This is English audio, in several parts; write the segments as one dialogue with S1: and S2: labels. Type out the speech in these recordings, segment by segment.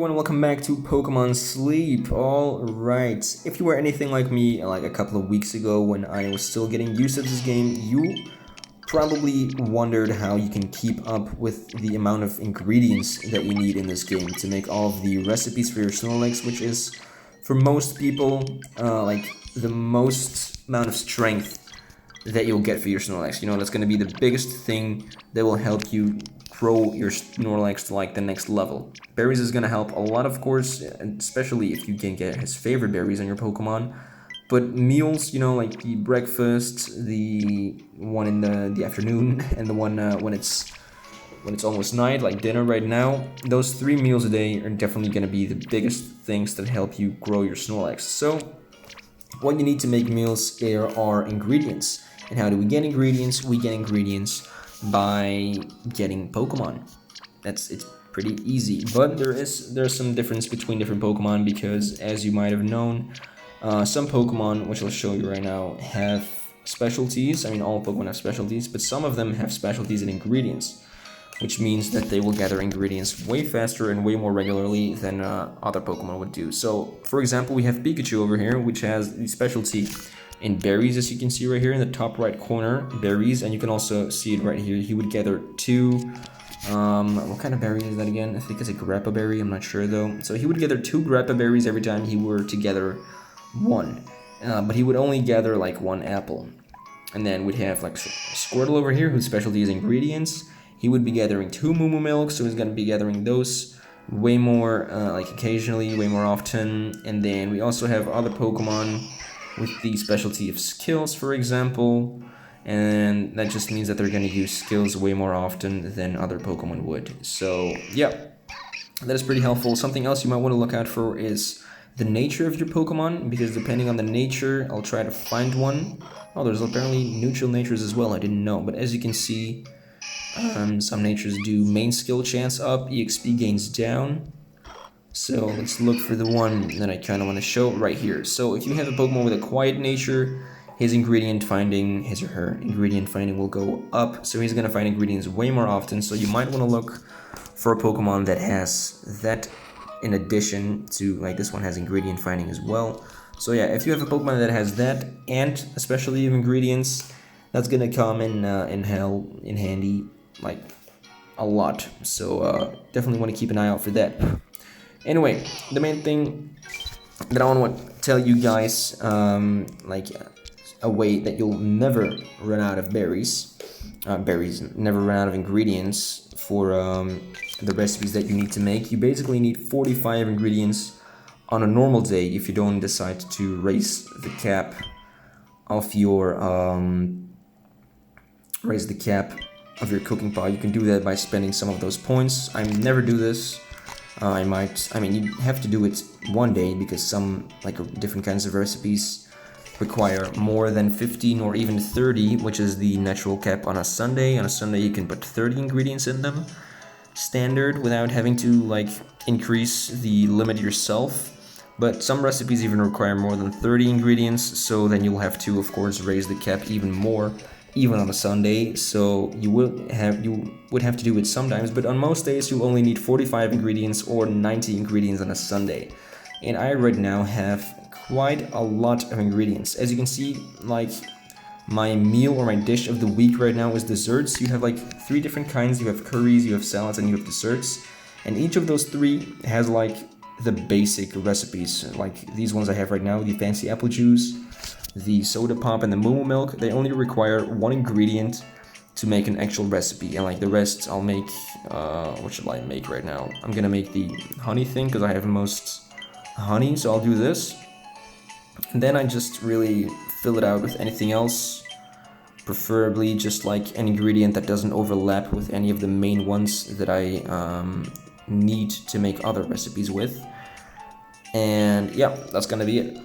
S1: everyone, welcome back to Pokemon Sleep. Alright, if you were anything like me like a couple of weeks ago when I was still getting used to this game, you probably wondered how you can keep up with the amount of ingredients that you need in this game to make all of the recipes for your Snorlax, which is, for most people, like the most amount of strength that you'll get for your Snorlax. You know, that's going to be the biggest thing that will help you grow your Snorlax to like the next level. Berries is going to help a lot, of course, especially if you can get his favorite berries on your Pokemon. But meals, you know, like the breakfast, the one in the afternoon, and the one when it's almost night, like dinner right now, those 3 meals a day are definitely going to be the biggest things that help you grow your Snorlax. So what you need to make meals are ingredients. And how do we get ingredients? We get ingredients by getting Pokemon. It's pretty easy, but there's some difference between different Pokemon because, as you might have known, some Pokemon, which I'll show you right now, have specialties. I mean, all Pokemon have specialties, but some of them have specialties in ingredients, which means that they will gather ingredients way faster and way more regularly than other Pokemon would do. So, for example, we have Pikachu over here, which has the specialty in berries, as you can see right here in the top right corner, berries, and you can also see it right here. He would gather 2, what kind of berry is that again? I think it's a grappa berry, I'm not sure though. So he would gather 2 grappa berries every time he were to gather 1, but he would only gather like 1 apple. And then we'd have like Squirtle over here, whose specialty is ingredients. He would be gathering 2 Moo Milk, so he's going to be gathering those way more, like occasionally, way more often. And then we also have other Pokemon with the specialty of skills, for example. And that just means that they're going to use skills way more often than other Pokemon would. So, yeah, that is pretty helpful. Something else you might want to look out for is the nature of your Pokemon, because depending on the nature, I'll try to find one. Oh, there's apparently neutral natures as well, I didn't know. But as you can see, some natures do main skill chance up, EXP gains down. So let's look for the one that I kind of want to show right here. So if you have a Pokemon with a quiet nature, his or her ingredient finding will go up. So he's going to find ingredients way more often. So you might want to look for a Pokemon that has that in addition to, like this one has ingredient finding as well. So yeah, if you have a Pokemon that has that and a specialty of ingredients, that's going to come in handy like a lot. So definitely want to keep an eye out for that. Anyway, the main thing that I want to tell you guys, like a way that you'll never run out of never run out of ingredients for the recipes that you need to make. You basically need 45 ingredients on a normal day if you don't decide to raise the cap of your cooking pot. You can do that by spending some of those points. I never do this. I mean, you have to do it one day because some like different kinds of recipes require more than 15 or even 30, which is the natural cap on a Sunday. On a Sunday, you can put 30 ingredients in them, standard, without having to like increase the limit yourself. But some recipes even require more than 30 ingredients, so then you'll have to, of course, raise the cap even more, even on a Sunday. So you would have to do it sometimes, but on most days you only need 45 ingredients or 90 ingredients on a Sunday. And I right now have quite a lot of ingredients. As you can see, like my meal or my dish of the week right now is desserts. You have like 3 different kinds. You have curries, you have salads, and you have desserts. And each of those 3 has like the basic recipes. Like these ones I have right now, the fancy apple juice, the soda pop, and the Moo Milk. They only require 1 ingredient to make an actual recipe, and like the rest I'll make, what should I make right now? I'm gonna make the honey thing because I have most honey, so I'll do this. And then I just really fill it out with anything else, preferably just like an ingredient that doesn't overlap with any of the main ones that I need to make other recipes with. And yeah, that's gonna be it.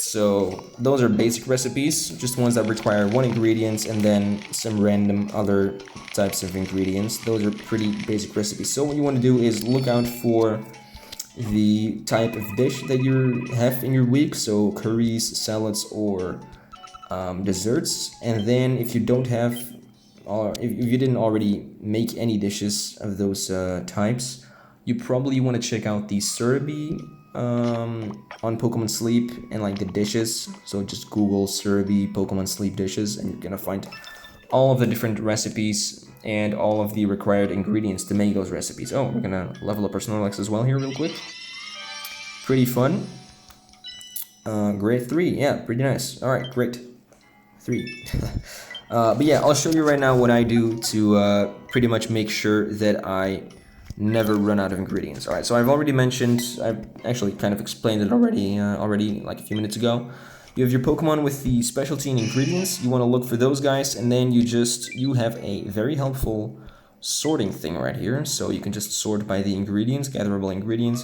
S1: So those are basic recipes, just ones that require 1 ingredient and then some random other types of ingredients. Those are pretty basic recipes. So what you want to do is look out for the type of dish that you have in your week, so curries, salads, or desserts. And then if you don't have, or if you didn't already make any dishes of those types, you probably want to check out the Surby on Pokemon Sleep and like the dishes. So just Google Surby Pokemon Sleep dishes and you're gonna find all of the different recipes and all of the required ingredients to make those recipes. Oh, we're gonna level up our Snorlax as well here real quick. Pretty fun. Grade 3, yeah, pretty nice. Alright, great. 3. But yeah, I'll show you right now what I do to pretty much make sure that I never run out of ingredients. Alright, so I've already mentioned, I've actually kind of explained it already like a few minutes ago. You have your Pokemon with the specialty and ingredients, you want to look for those guys, and then you have a very helpful sorting thing right here. So you can just sort by the ingredients, gatherable ingredients.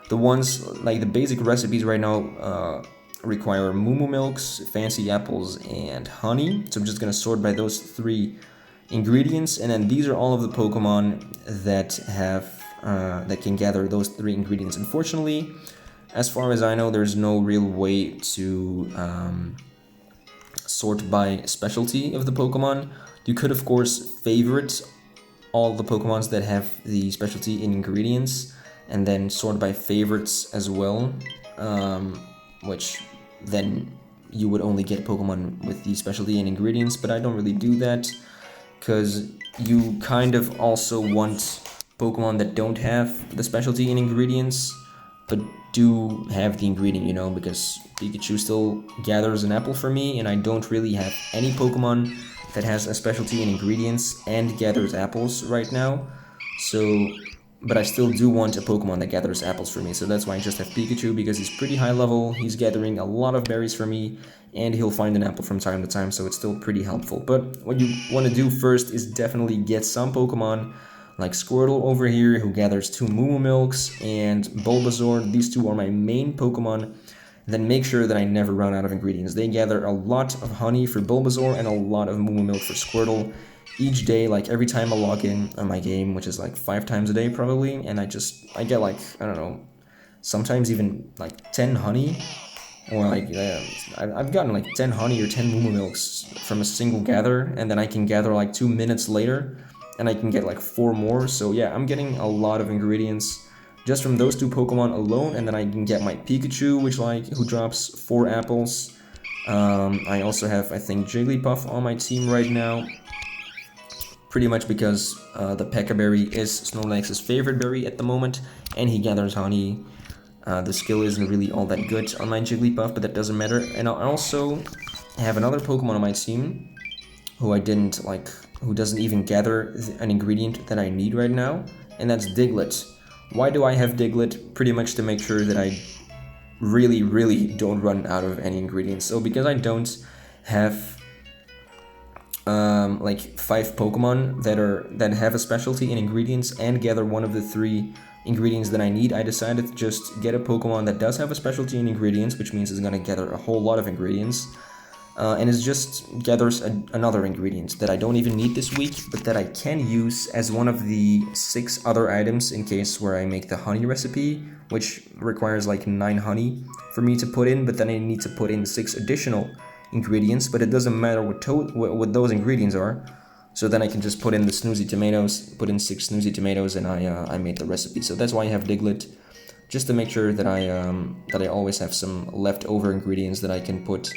S1: The ones, like the basic recipes right now, require Moo Milks, Fancy Apples, and Honey. So I'm just gonna sort by those 3 ingredients, and then these are all of the Pokemon that have that can gather those 3 ingredients. Unfortunately, as far as I know, there's no real way to sort by specialty of the Pokemon. You could, of course, favorite all the Pokemons that have the specialty in ingredients, and then sort by favorites as well, which then you would only get Pokemon with the specialty and ingredients, but I don't really do that, because you kind of also want Pokemon that don't have the specialty and ingredients, but do have the ingredient, you know, because Pikachu still gathers an apple for me, and I don't really have any Pokemon that has a specialty in ingredients and gathers apples right now, so... But I still do want a Pokemon that gathers apples for me, so that's why I just have Pikachu, because he's pretty high level, he's gathering a lot of berries for me, and he'll find an apple from time to time, so it's still pretty helpful. But what you want to do first is definitely get some Pokemon, like Squirtle over here, who gathers 2 Moo Milks, and Bulbasaur. These 2 are my main Pokemon. Then make sure that I never run out of ingredients. They gather a lot of honey for Bulbasaur and a lot of Moo Milk for Squirtle. Each day, like every time I log in on my game, which is like 5 times a day probably, and I get like, I don't know, sometimes even like 10 honey, or like, I've gotten like 10 honey or 10 Moo Milks from a single gather, and then I can gather like 2 minutes later, and I can get like 4 more, so yeah, I'm getting a lot of ingredients just from those 2 Pokemon alone, and then I can get my Pikachu, who drops 4 apples. I also have, I think, Jigglypuff on my team right now. Pretty much because the Pekka Berry is Snorlax's favorite berry at the moment, and he gathers honey. The skill isn't really all that good on my Jigglypuff, but that doesn't matter. And I also have another Pokemon on my team who doesn't even gather an ingredient that I need right now, and that's Diglett. Why do I have Diglett? Pretty much to make sure that I really, really don't run out of any ingredients. So because I don't have like 5 Pokemon that have a specialty in ingredients and gather one of the 3 ingredients that I need, I decided to just get a Pokemon that does have a specialty in ingredients, which means it's gonna gather a whole lot of ingredients, and it just gathers another ingredient that I don't even need this week, but that I can use as one of the 6 other items in case where I make the honey recipe, which requires like 9 honey for me to put in, but then I need to put in 6 additional ingredients, but it doesn't matter what those ingredients are. So then I can just put in the snoozy tomatoes, put in 6 snoozy tomatoes, and I made the recipe. So that's why I have Diglett, just to make sure that I always have some leftover ingredients that I can put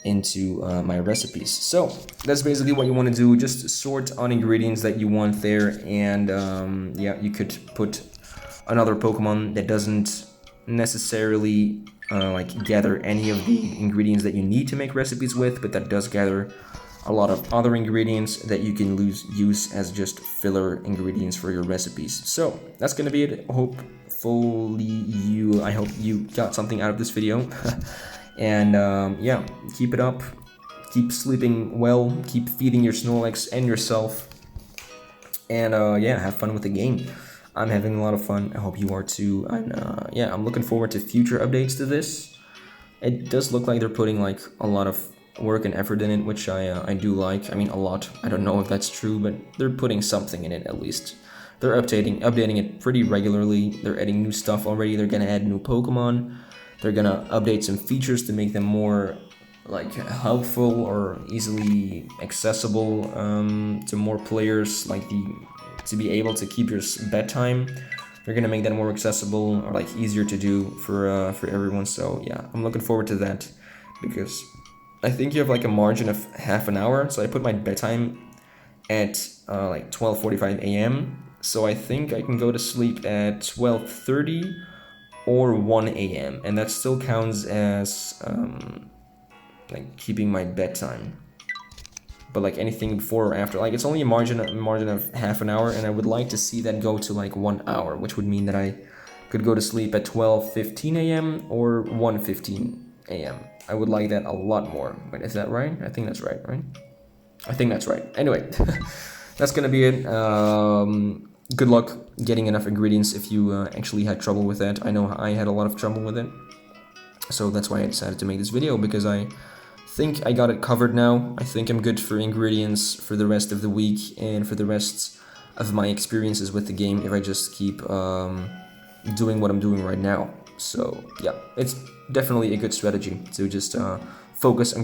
S1: into my recipes. So that's basically what you want to do. Just sort on ingredients that you want there, and yeah, you could put another Pokemon that doesn't necessarily like gather any of the ingredients that you need to make recipes with, but that does gather a lot of other ingredients that you can use as just filler ingredients for your recipes. So that's gonna be it. I hope you got something out of this video. And yeah, keep it up, keep sleeping well, keep feeding your Snorlax and yourself, and yeah, have fun with the game. I'm having a lot of fun. I hope you are too. And yeah, I'm looking forward to future updates to this. It does look like they're putting like a lot of work and effort in it, which I do like. I mean, a lot. I don't know if that's true, but they're putting something in it at least. They're updating it pretty regularly. They're adding new stuff already. They're gonna add new Pokemon. They're gonna update some features to make them more like helpful or easily accessible to more players, like to be able to keep your bedtime they're gonna make that more accessible or like easier to do for everyone. So yeah, I'm looking forward to that because I think you have like a margin of half an hour. So I put my bedtime at like 12:45 a.m. So I think I can go to sleep at 12:30 or 1 a.m. and that still counts as like keeping my bedtime. But like anything before or after, like it's only a margin of half an hour, and I would like to see that go to like 1 hour, which would mean that I could go to sleep at 12:15 a.m. or 1:15 a.m. I would like that a lot more. Wait, is that right? I think that's right, right? I think that's right. Anyway, that's gonna be it. Good luck getting enough ingredients if you actually had trouble with that. I know I had a lot of trouble with it. So that's why I decided to make this video, because I think I got it covered now. I think I'm good for ingredients for the rest of the week and for the rest of my experiences with the game if I just keep doing what I'm doing right now. So yeah, it's definitely a good strategy to just focus on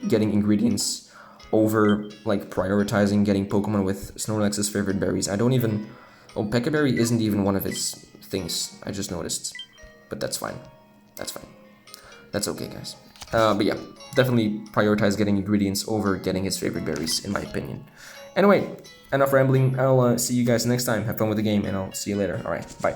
S1: getting ingredients over like prioritizing getting Pokemon with Snorlax's favorite berries. I don't even... Oh, Pekka Berry isn't even one of his things, I just noticed. But that's fine. That's fine. That's okay, guys. But yeah, definitely prioritize getting ingredients over getting his favorite berries, in my opinion. Anyway, enough rambling. I'll see you guys next time. Have fun with the game, and I'll see you later. Alright, bye.